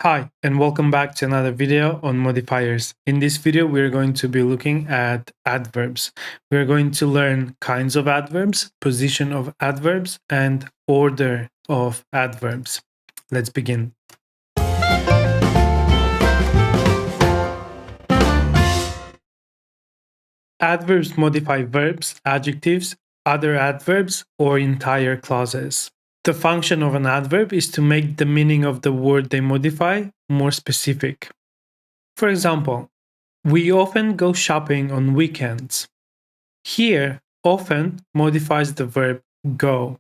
Hi, and welcome back to another video on modifiers. In this video, we're going to be looking at adverbs. We're going to learn kinds of adverbs, position of adverbs, and order of adverbs. Let's begin. Adverbs modify verbs, adjectives, other adverbs, or entire clauses. The function of an adverb is to make the meaning of the word they modify more specific. For example, we often go shopping on weekends. Here, often modifies the verb go.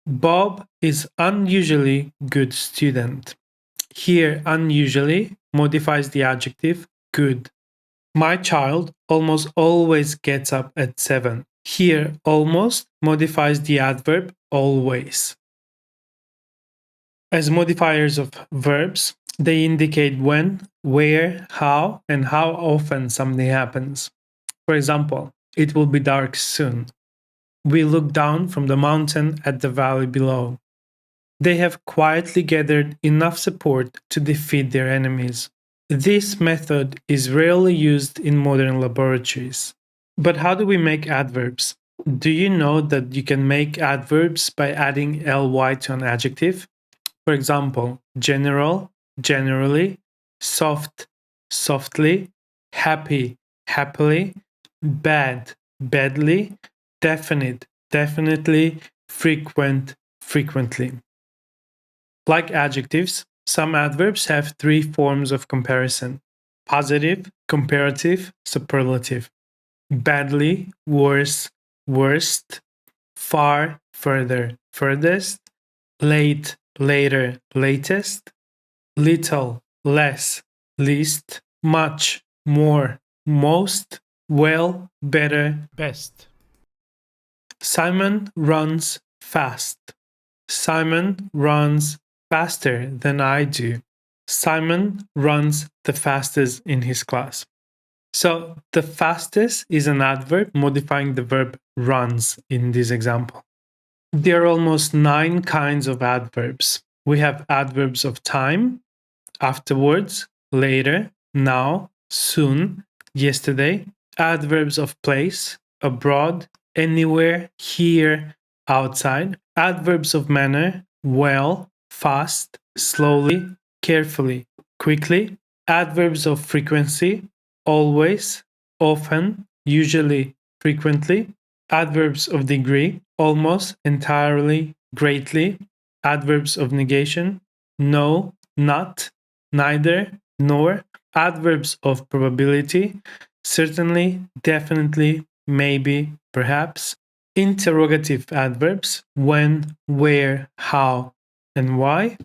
Bob is unusually good student. Here, unusually modifies the adjective good. My child almost always gets up at 7. Here, almost modifies the adverb always. As modifiers of verbs, they indicate when, where, how, and how often something happens. For example, it will be dark soon. We look down from the mountain at the valley below. They have quietly gathered enough support to defeat their enemies. This method is rarely used in modern laboratories. But how do we make adverbs? Do you know that you can make adverbs by adding ly to an adjective? For example, general, generally, soft, softly, happy, happily, bad, badly, definite, definitely, frequent, frequently. Like adjectives, some adverbs have three forms of comparison: positive, comparative, superlative. Badly, worse, worst, far, further, furthest, late, later, latest, little, less, least, much, more, most, well, better, best. Simon runs fast. Simon runs faster than I do. Simon runs the fastest in his class. So the fastest is an adverb modifying the verb runs in this example. There are almost 9 kinds of adverbs. We have adverbs of time, afterwards, later, now, soon, yesterday, adverbs of place, abroad, anywhere, here, outside, adverbs of manner, well, fast, slowly, carefully, quickly, adverbs of frequency, always, often, usually, frequently, adverbs of degree, almost, entirely, greatly, adverbs of negation, no, not, neither, nor, adverbs of probability, certainly, definitely, maybe, perhaps, interrogative adverbs, when, where, how, and why.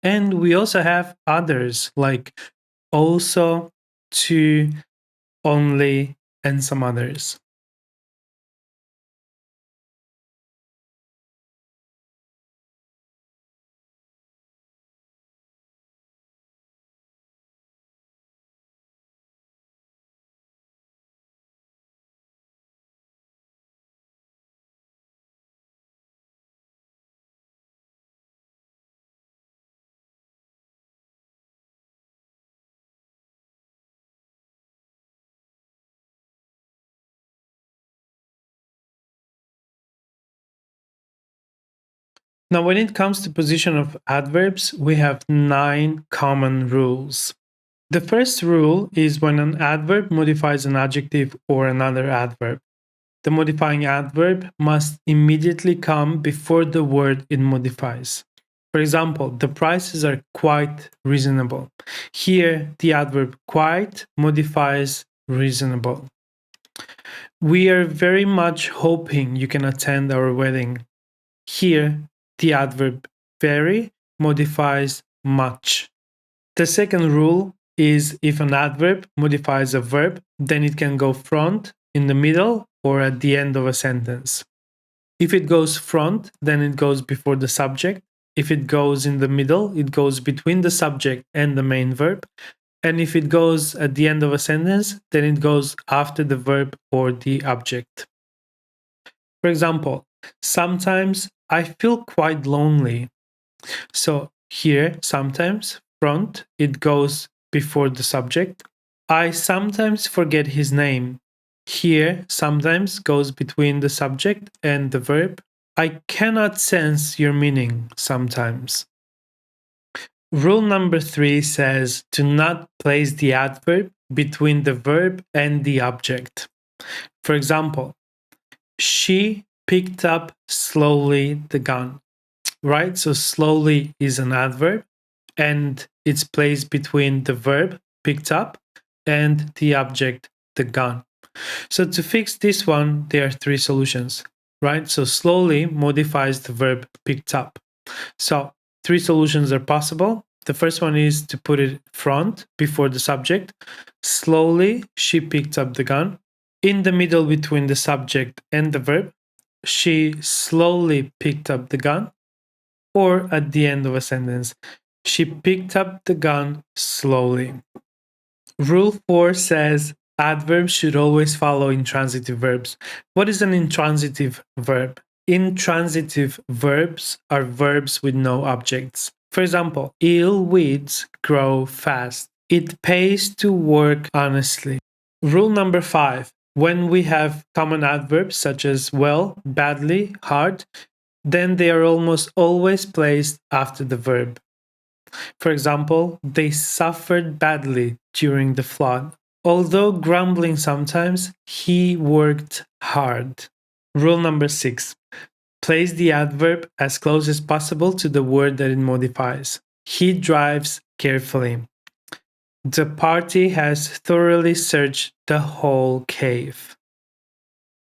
And we also have others like also, to, only, and some others. Now, when it comes to position of adverbs, we have 9 common rules. The first rule is when an adverb modifies an adjective or another adverb. The modifying adverb must immediately come before the word it modifies. For example, the prices are quite reasonable. Here, the adverb quite modifies reasonable. We are very much hoping you can attend our wedding. Here, the adverb very modifies much. The second rule is if an adverb modifies a verb, then it can go front, in the middle, or at the end of a sentence. If it goes front, then it goes before the subject. If it goes in the middle, it goes between the subject and the main verb. And if it goes at the end of a sentence, then it goes after the verb or the object. For example, sometimes I feel quite lonely. So here, sometimes front, it goes before the subject. I sometimes forget his name. Here, sometimes goes between the subject and the verb. I cannot sense your meaning sometimes. Rule number 3 says to not place the adverb between the verb and the object. For example, she picked up slowly the gun, right? So slowly is an adverb and it's placed between the verb picked up and the object, the gun. So to fix this one, there are 3 solutions, right? So slowly modifies the verb picked up. So 3 solutions are possible. The first one is to put it front before the subject. Slowly, she picked up the gun. In the middle between the subject and the verb, she slowly picked up the gun. Or at the end of a sentence, she picked up the gun slowly. Rule 4 says adverbs should always follow intransitive verbs. What is an intransitive verb? Intransitive verbs are verbs with no objects. For example, ill weeds grow fast. It pays to work honestly. Rule number 5. When we have common adverbs such as well, badly, hard, then they are almost always placed after the verb. For example, they suffered badly during the flood. Although grumbling sometimes, he worked hard. Rule number 6. Place the adverb as close as possible to the word that it modifies. He drives carefully. The party has thoroughly searched the whole cave.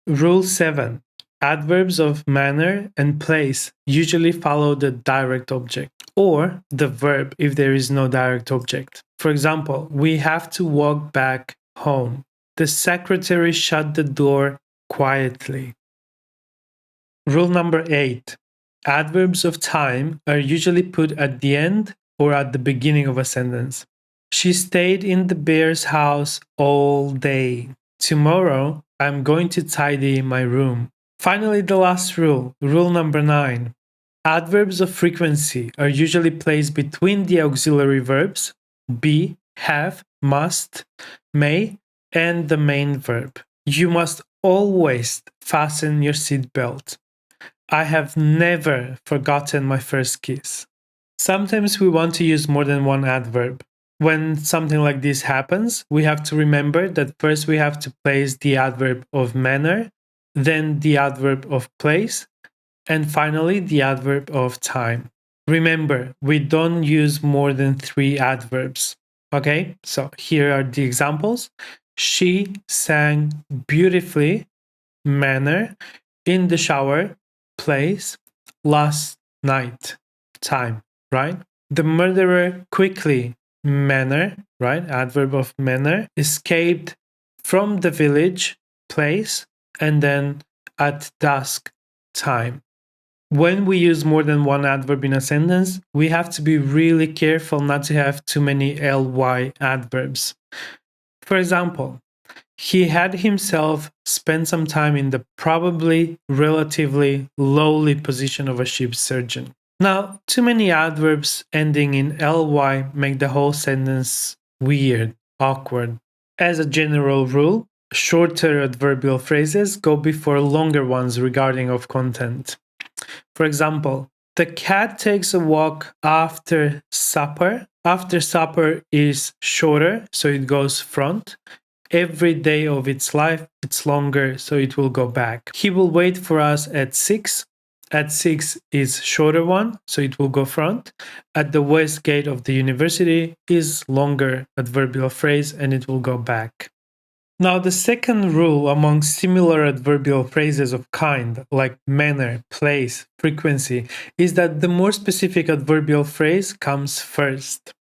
Rule 7. Adverbs of manner and place usually follow the direct object or the verb if there is no direct object. For example, we have to walk back home. The secretary shut the door quietly. Rule number 8. Adverbs of time are usually put at the end or at the beginning of a sentence. She stayed in the bear's house all day. Tomorrow, I'm going to tidy my room. Finally, the last rule, rule number 9. Adverbs of frequency are usually placed between the auxiliary verbs be, have, must, may, and the main verb. You must always fasten your seatbelt. I have never forgotten my first kiss. Sometimes we want to use more than one adverb. When something like this happens, we have to remember that first we have to place the adverb of manner, then the adverb of place, and finally the adverb of time. Remember, we don't use more than 3 adverbs. Okay, so here are the examples. She sang beautifully, manner, in the shower, place, last night, time, right? The murderer quickly, manner, right? Adverb of manner, escaped from the village, place, and then at dusk, time. When we use more than one adverb in a sentence, we have to be really careful not to have too many ly adverbs. For example, he had himself spend some time in the probably relatively lowly position of a ship's surgeon. Now, too many adverbs ending in ly make the whole sentence weird, awkward. As a general rule, shorter adverbial phrases go before longer ones regarding of content. For example, the cat takes a walk after supper. After supper is shorter, so it goes front. Every day of its life, it's longer, so it will go back. He will wait for us at 6. At 6 is shorter one, so it will go front. At the west gate of the university is longer adverbial phrase and it will go back. Now, the second rule among similar adverbial phrases of kind, like manner, place, frequency, is that the more specific adverbial phrase comes first.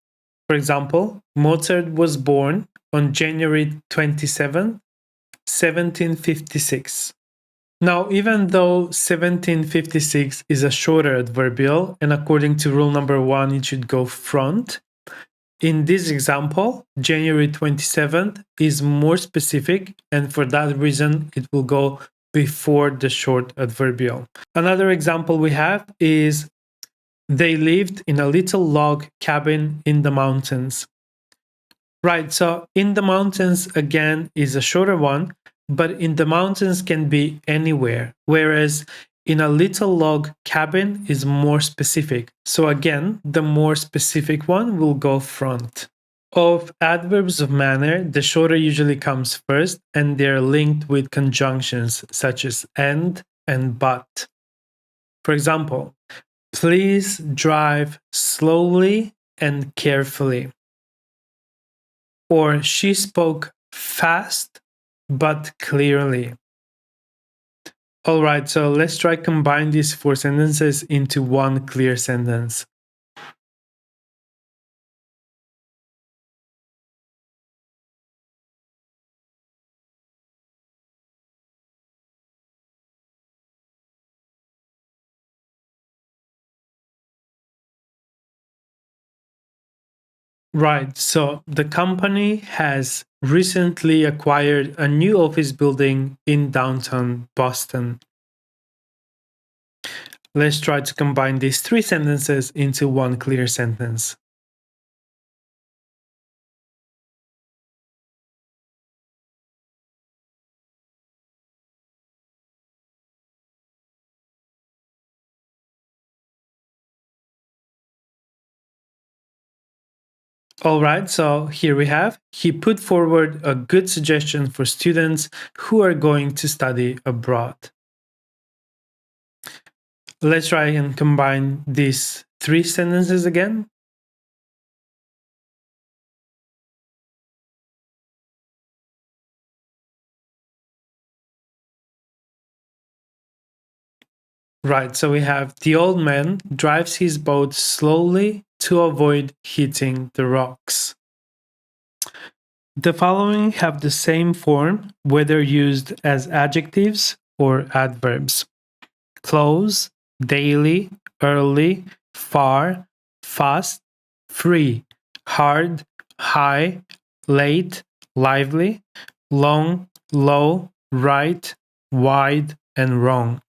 For example, Mozart was born on January 27, 1756. Now, even though 1756 is a shorter adverbial, and according to rule number 1, it should go front, in this example, January 27th is more specific, and for that reason, it will go before the short adverbial. Another example we have is They lived in a little log cabin in the mountains. Right, so in the mountains again is a shorter one, but in the mountains can be anywhere, whereas in a little log cabin is more specific. So again, the more specific one will go front. Of adverbs of manner, the shorter usually comes first, and they're linked with conjunctions such as and but. For example, please drive slowly and carefully. Or she spoke fast but clearly. All right, so let's try combine these four sentences into one clear sentence. Right, so the company has recently acquired a new office building in downtown Boston. Let's try to combine these three sentences into one clear sentence. All right, so here we have, he put forward a good suggestion for students who are going to study abroad. Let's try and combine these three sentences again. Right, so we have the old man drives his boat slowly to avoid hitting the rocks. The following have the same form, whether used as adjectives or adverbs: close, daily, early, far, fast, free, hard, high, late, lively, long, low, right, wide, and wrong.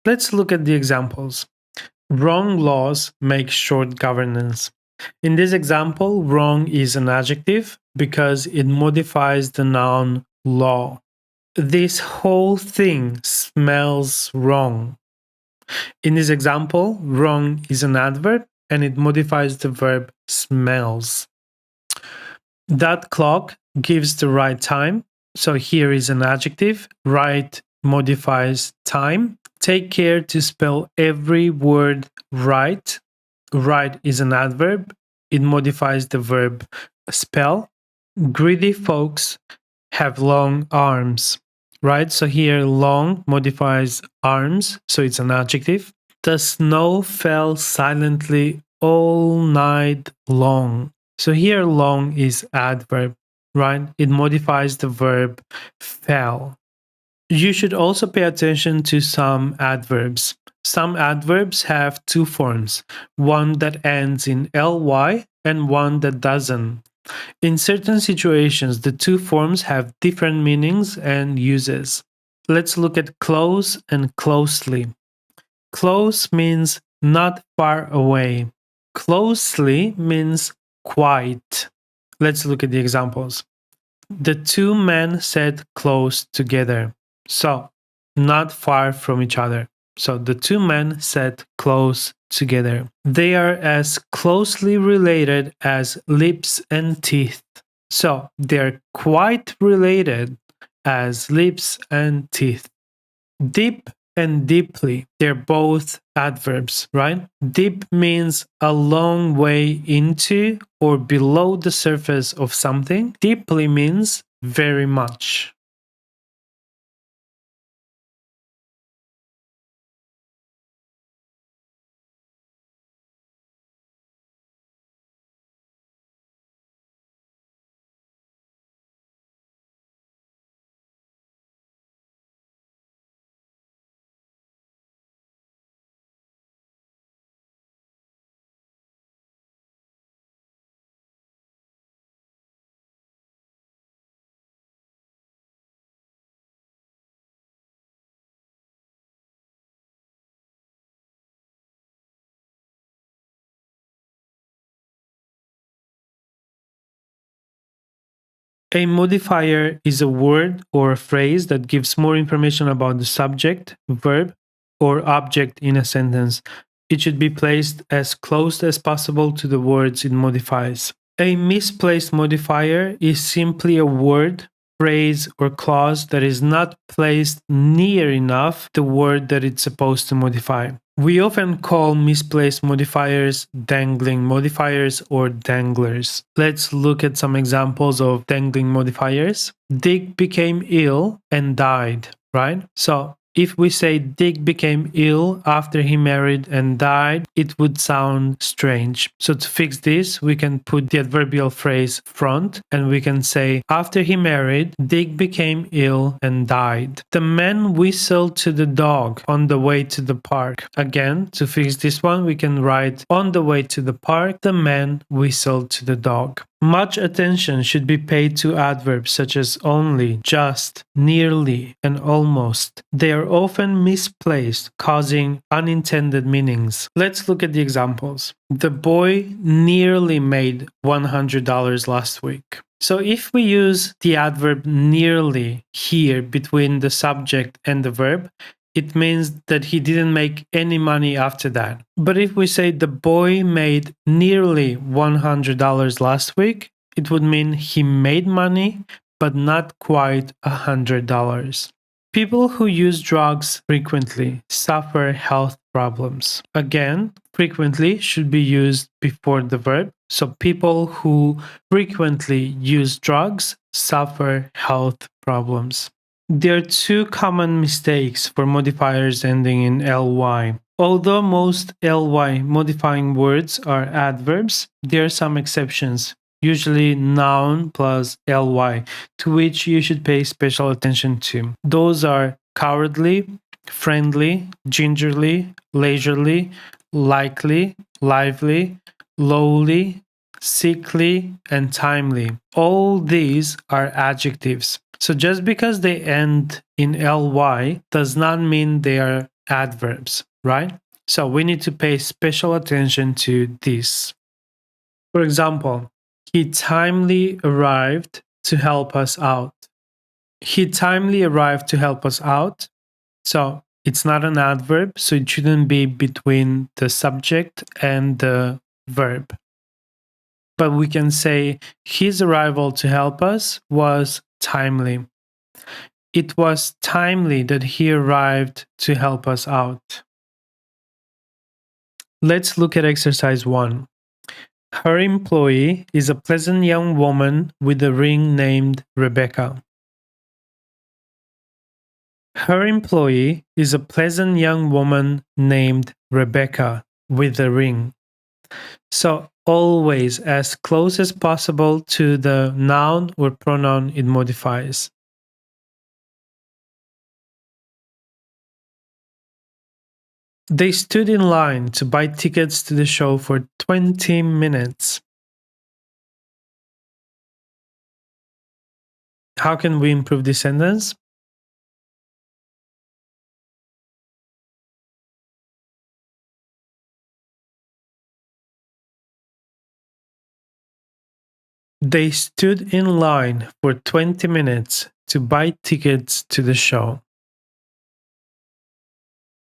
Let's look at the examples. Wrong laws make short governance. In this example, wrong is an adjective because it modifies the noun law. This whole thing smells wrong. In this example, wrong is an adverb and it modifies the verb smells. That clock gives the right time. So here is an adjective. Right modifies time. Take care to spell every word right. Right is an adverb. It modifies the verb spell. Greedy folks have long arms. Right? So here long modifies arms. So it's an adjective. The snow fell silently all night long. So here long is adverb, right? It modifies the verb fell. You should also pay attention to some adverbs. Some adverbs have two forms, one that ends in ly and one that doesn't. In certain situations, the two forms have different meanings and uses. Let's look at close and closely. Close means not far away. Closely means quite. Let's look at the examples. The two men sat close together. So, not far from each other. So, the two men sat close together. They are as closely related as lips and teeth. So, they're quite related as lips and teeth. Deep and deeply, they're both adverbs, right? Deep means a long way into or below the surface of something. Deeply means very much. A modifier is a word or a phrase that gives more information about the subject, verb, or object in a sentence. It should be placed as close as possible to the words it modifies. A misplaced modifier is simply a word, phrase, or clause that is not placed near enough the word that it's supposed to modify. We often call misplaced modifiers dangling modifiers or danglers. Let's look at some examples of dangling modifiers. Dick became ill and died, right? So if we say Dick became ill after he married and died, it would sound strange. So to fix this, we can put the adverbial phrase front and we can say, after he married, Dick became ill and died. The man whistled to the dog on the way to the park. Again, to fix this one, we can write, on the way to the park, the man whistled to the dog. Much attention should be paid to adverbs such as only, just, nearly, and almost. They are often misplaced, causing unintended meanings. Let's look at the examples. The boy nearly made $100 last week. So if we use the adverb nearly here between the subject and the verb, it means that he didn't make any money after that. But if we say the boy made nearly $100 last week, it would mean he made money, but not quite $100. People who use drugs frequently suffer health problems. Again, frequently should be used before the verb. So people who frequently use drugs suffer health problems. There are two common mistakes for modifiers ending in ly. Although most ly modifying words are adverbs, there are some exceptions, usually noun plus ly, to which you should pay special attention to. Those are cowardly, friendly, gingerly, leisurely, likely, lively, lowly, sickly, and timely. All these are adjectives. So just because they end in ly does not mean they are adverbs, right? So we need to pay special attention to this. For example, he timely arrived to help us out. He timely arrived to help us out. So it's not an adverb, so it shouldn't be between the subject and the verb. But we can say his arrival to help us was timely. It was timely that he arrived to help us out. Let's look at exercise 1. Her employee is a pleasant young woman with a ring named Rebecca. Her employee is a pleasant young woman named Rebecca with a ring. So always as close as possible to the noun or pronoun it modifies. They stood in line to buy tickets to the show for 20 minutes. How can we improve this sentence? They stood in line for 20 minutes to buy tickets to the show.